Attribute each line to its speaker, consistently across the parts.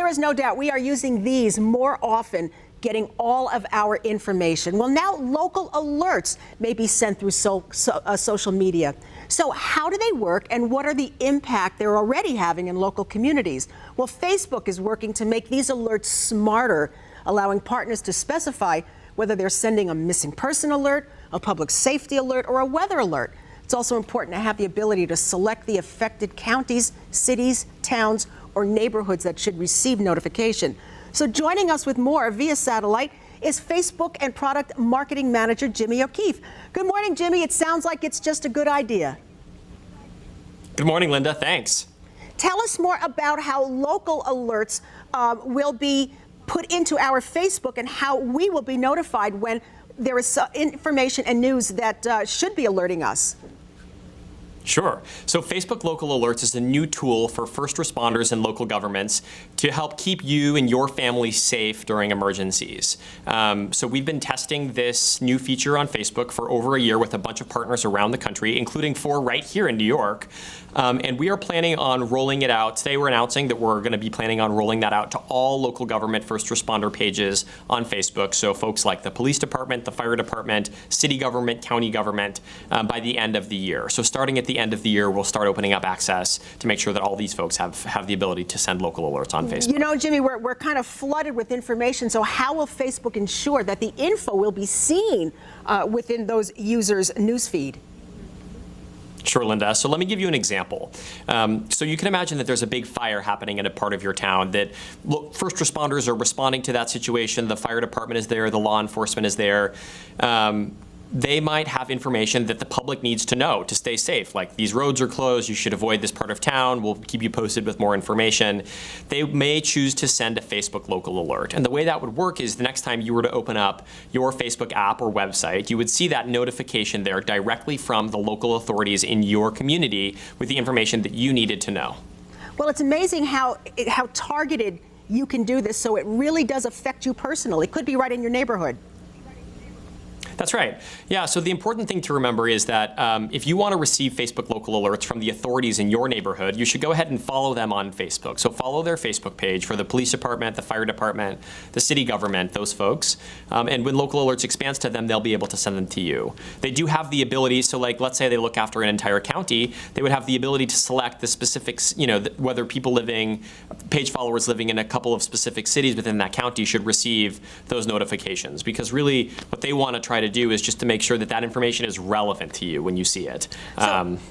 Speaker 1: there is no doubt we are using these more often, getting all of our information. Well, now local alerts may be sent through social media. So how do they work, and what are the impact they're already having in local communities? Well, Facebook is working to make these alerts smarter, allowing partners to specify whether they're sending a missing person alert, a public safety alert, or a weather alert. It's also important to have the ability to select the affected counties, cities, towns, or neighborhoods that should receive notification. So joining us with more via satellite is Facebook and Product Marketing Manager Jimmy O'Keefe. Good morning, Jimmy. It sounds like it's just a good idea.
Speaker 2: Good morning, Linda. Thanks.
Speaker 1: Tell us more about how local alerts will be put into our Facebook and how we will be notified when there is information and news that should be alerting us.
Speaker 2: Sure. So Facebook Local Alerts is a new tool for first responders and local governments to help keep you and your family safe during emergencies. So we've been testing this new feature on Facebook for over a year with a bunch of partners around the country, including 4 right here in New York. And we are planning on rolling it out. Today we're announcing that we're going to be planning on rolling that out to all local government first responder pages on Facebook. So folks like the police department, the fire department, city government, county government, by the end of the year. So starting at the end of the year, we'll start opening up access to make sure that all these folks have the ability to send local alerts on Facebook.
Speaker 1: You know, Jimmy, we're kind of flooded with information. So how will Facebook ensure that the info will be seen within those users' newsfeed?
Speaker 2: Sure, Linda. So let me give you an example. So you can imagine that there's a big fire happening in a part of your town that first responders are responding to that situation. The fire department is there. The law enforcement is there. They might have information that the public needs to know to stay safe, like these roads are closed, you should avoid this part of town, we'll keep you posted with more information. They may choose to send a Facebook local alert. And the way that would work is the next time you were to open up your Facebook app or website, you would see that notification there directly from the local authorities in your community with the information that you needed to know.
Speaker 1: Well, it's amazing how targeted you can do this, so it really does affect you personally. It could be right in your neighborhood.
Speaker 2: That's right. Yeah, so the important thing to remember is that if you want to receive Facebook local alerts from the authorities in your neighborhood, you should go ahead and follow them on Facebook. So follow their Facebook page for the police department, the fire department, the city government, those folks. And when local alerts expands to them, they'll be able to send them to you. They do have the ability, so like let's say they look after an entire county, they would have the ability to select the specifics, you know, whether page followers living in a couple of specific cities within that county should receive those notifications. Because really what they want to try to do is just to make sure that that information is relevant to you when you see it.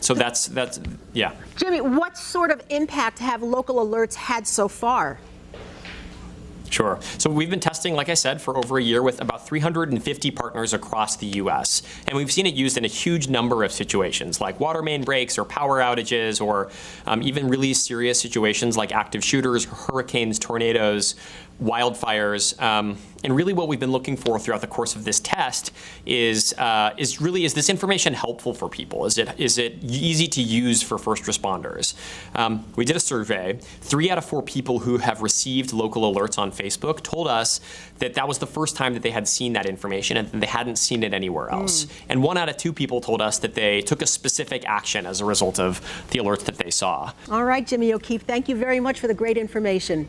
Speaker 2: So that's yeah.
Speaker 1: Jimmy, what sort of impact have local alerts had so far?
Speaker 2: Sure. So we've been testing, like I said, for over a year with about 350 partners across the U.S. And we've seen it used in a huge number of situations, like water main breaks or power outages, or even really serious situations like active shooters, hurricanes, tornadoes, wildfires. And really what we've been looking for throughout the course of this test is this information helpful for people? Is it easy to use for first responders? We did a survey. 3 out of 4 people who have received local alerts on Facebook told us that that was the first time that they had seen that information and they hadn't seen it anywhere else. And 1 out of 2 people told us that they took a specific action as a result of the alerts that they saw.
Speaker 1: All right, Jimmy O'Keefe, thank you very much for the great information.